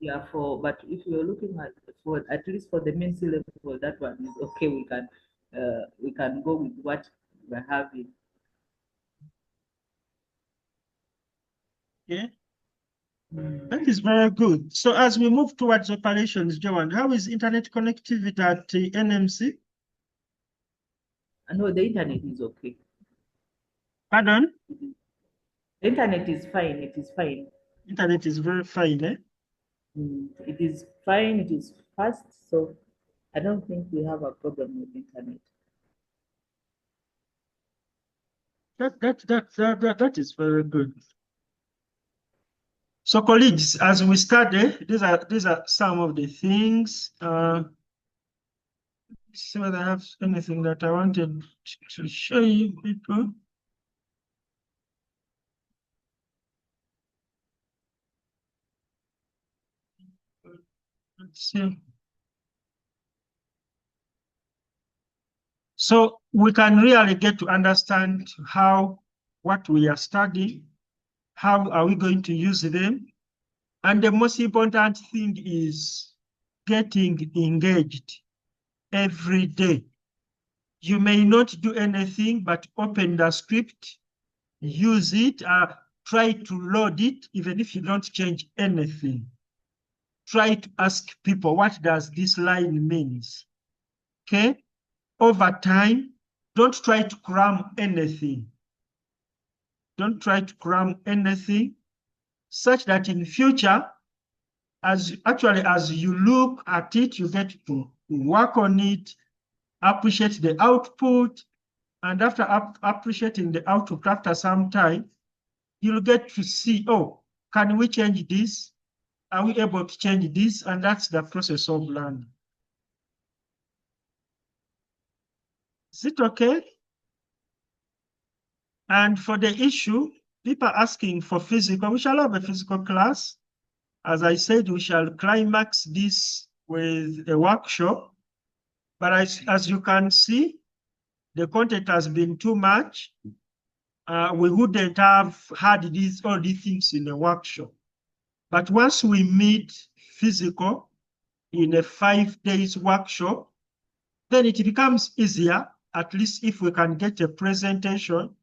Yeah, but if you're looking for at least for the main sea level, that one is okay. We can go with what we're having. Yeah, that is very good. So as we move towards operations, Joan, how is internet connectivity at the NMC? No, the internet is okay. Pardon? The internet is fine. It is fine. Internet is very fine, eh? It is fine. It is fast. So I don't think we have a problem with internet. That is very good. So colleagues, as we study, these are some of the things. See whether I have anything that I wanted to show you people. Let's see. So we can really get to understand what we are studying, how are we going to use them, and the most important thing is getting engaged every day. You may not do anything but open the script, use it, try to load it, even if you don't change anything. Try to ask people, what does this line means? Okay? Over time, don't try to cram anything. Don't try to cram anything, such that in future, as you look at it, you get to work on it, appreciate the output, and after appreciating the output after some time, you'll get to see, oh, can we change this? Are we able to change this? And that's the process of learning. Is it okay? And for the issue, people are asking for physical. We shall have a physical class. As I said, we shall climax this with a workshop. But as you can see, the content has been too much. We wouldn't have had all these things in the workshop. But once we meet physical, in a 5 days workshop, then it becomes easier, at least if we can get a presentation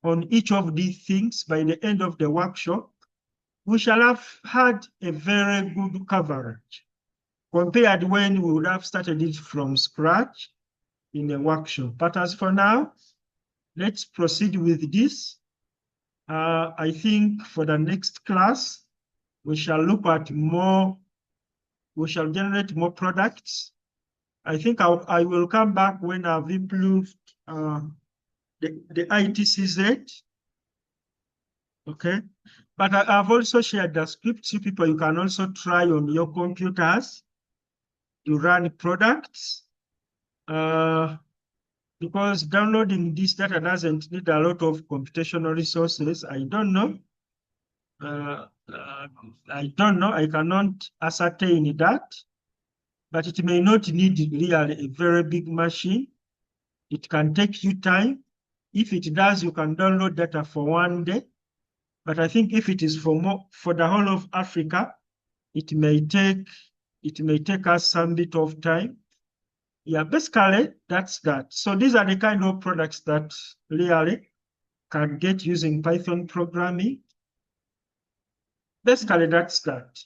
on each of these things by the end of the workshop, we shall have had a very good coverage compared when we would have started it from scratch in a workshop. But as for now, let's proceed with this. I think for the next class, we shall look at more, we shall generate more products. I think I will come back when I've improved the ITCZ. Okay. But I've also shared the script to people. You can also try on your computers to run products. Because downloading this data doesn't need a lot of computational resources. I don't know. I don't know. I cannot ascertain that. But it may not need really a very big machine. It can take you time. If it does, you can download data for 1 day. But I think if it is for the whole of Africa, it may take us some bit of time. Yeah, basically that's that. So these are the kind of products that really can get using Python programming. Basically that's that.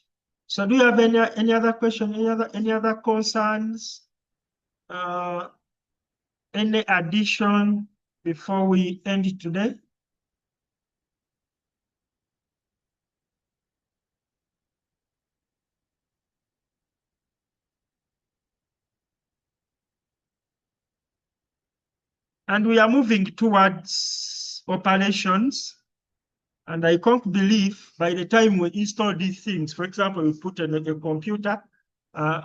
So do you have any other question? Any other concerns? Any addition before we end it today? And we are moving towards operations. And I can't believe by the time we install these things, for example, we put in a computer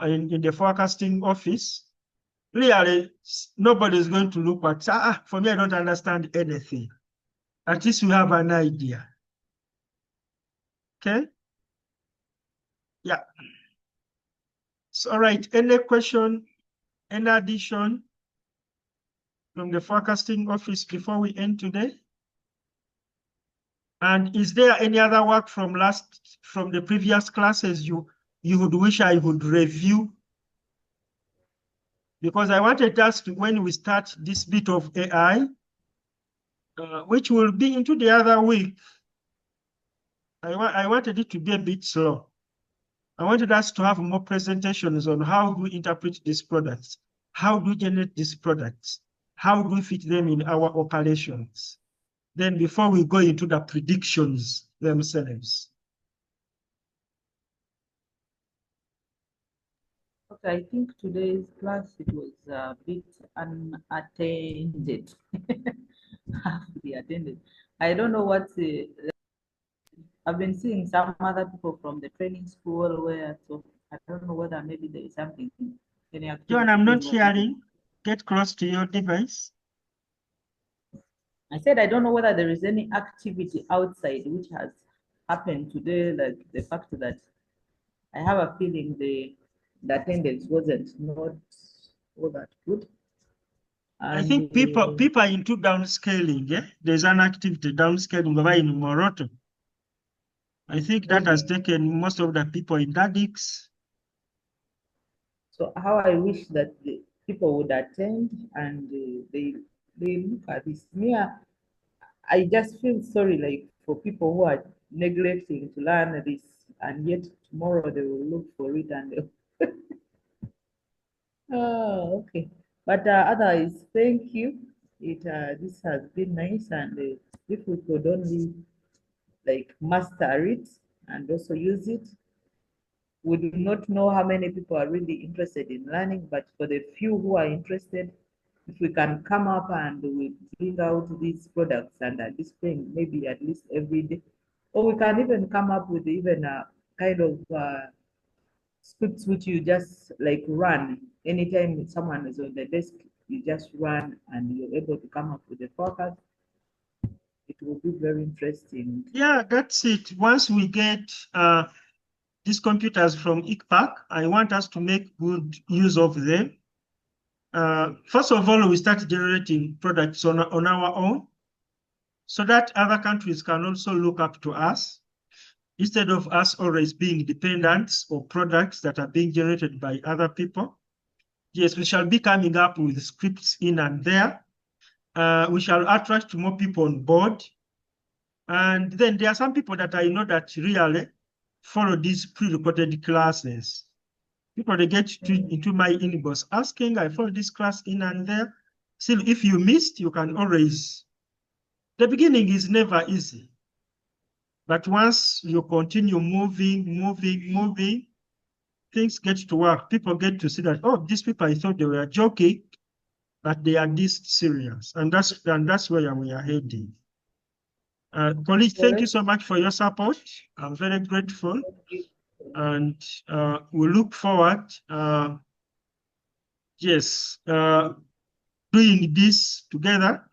in the forecasting office, really nobody is going to look at, for me, I don't understand anything. At least we have an idea. Okay? Yeah. So, all right, any question, any addition from the forecasting office before we end today? And is there any other work from the previous classes you would wish I would review? Because I wanted us to, when we start this bit of AI, which will be into the other week, I wanted it to be a bit slow. I wanted us to have more presentations on how do we interpret these products, how do we generate these products, how do we fit them in our operations. Then before we go into the predictions themselves. Okay, I think today's class, it was a bit unattended. Have to be attended. I don't know what I've been seeing some other people from the training school where, so I don't know whether maybe there is something, any activity. John, I'm not hearing. Get close to your device. I said, I don't know whether there is any activity outside which has happened today, like the fact that I have a feeling the attendance wasn't not all that good. I think people are into downscaling. Yeah, there's an activity downscaling in Moroto. I think that has taken most of the people in DADIX. So how I wish that the people would attend and they look at this. Yeah, I just feel sorry, like for people who are neglecting to learn this, and yet tomorrow they will look for it and oh, okay. But otherwise, thank you. This has been nice, and if we could only like master it and also use it, we do not know how many people are really interested in learning, but for the few who are interested, if we can come up and we bring out these products and are displaying maybe at least every day, or we can even come up with even a kind of scripts which you just like run anytime someone is on the desk, you just run and you're able to come up with a forecast. It will be very interesting. Yeah, that's it. Once we get these computers from ICPAC, I want us to make good use of them. First of all, we start generating products on our own so that other countries can also look up to us. instead of us always being dependents or products that are being generated by other people. Yes, we shall be coming up with scripts in and there. We shall attract more people on board. And then there are some people that I know that really follow these pre-recorded classes. People, they get into my inbox asking, I follow this class in and there. Still, if you missed, you can always. The beginning is never easy. But once you continue moving, things get to work. People get to see that, oh, these people, I thought they were joking, but they are this serious. And that's where we are heading. Colleagues, thank you so much for your support. I'm very grateful. And we look forward, doing this together.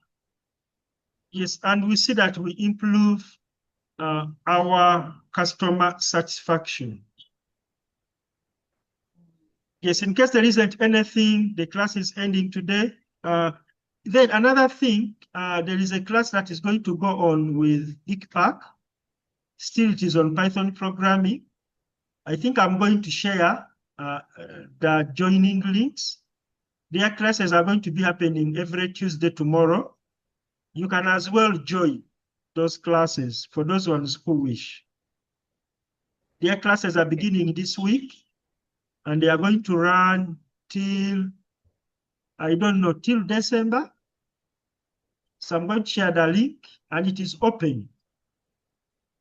Yes, and we see that we improve our customer satisfaction. Yes, in case there isn't anything, the class is ending today. Then another thing, there is a class that is going to go on with ICPAC. Still, it is on Python programming. I think I'm going to share the joining links. Their classes are going to be happening every Tuesday tomorrow. You can as well join those classes for those ones who wish. Their classes are beginning this week, and they are going to run till, I don't know, till December. So I'm going to share the link, and it is open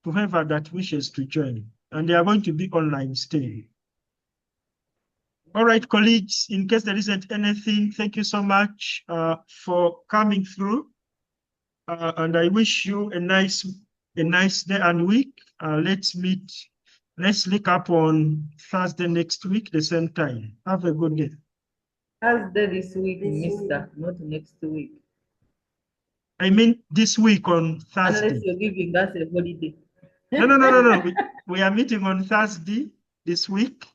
to whoever that wishes to join. And they are going to be online still. All right, colleagues, in case there isn't anything, thank you so much for coming through. And I wish you a nice day and week. Let's link up on Thursday next week, the same time. Have a good day. Thursday this week, mister, not next week. I mean this week on Thursday. Unless you're giving us a holiday. No. We are meeting on Thursday this week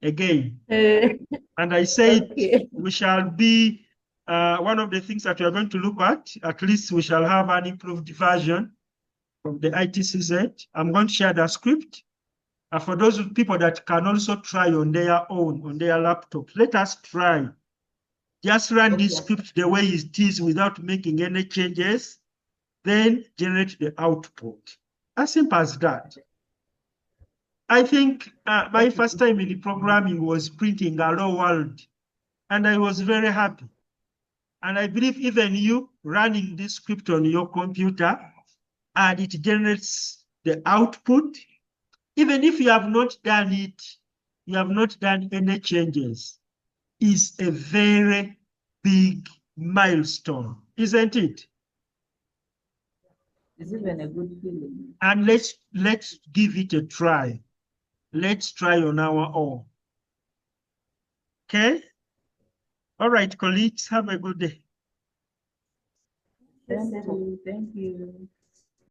again. And I said we shall be, one of the things that we are going to look at least we shall have an improved version of the ITCZ. I'm going to share the script. For those people that can also try on their own, on their laptop, let us try. Just run this script the way it is without making any changes, then generate the output. As simple as that. I think my first time in the programming was printing Hello World, and I was very happy. And I believe even you running this script on your computer, and it generates the output, even if you have not done it, you have not done any changes, is a very big milestone, isn't it? It's even a good feeling. And let's give it a try. Let's try on our own. Okay? All right, colleagues, have a good day. Thank you.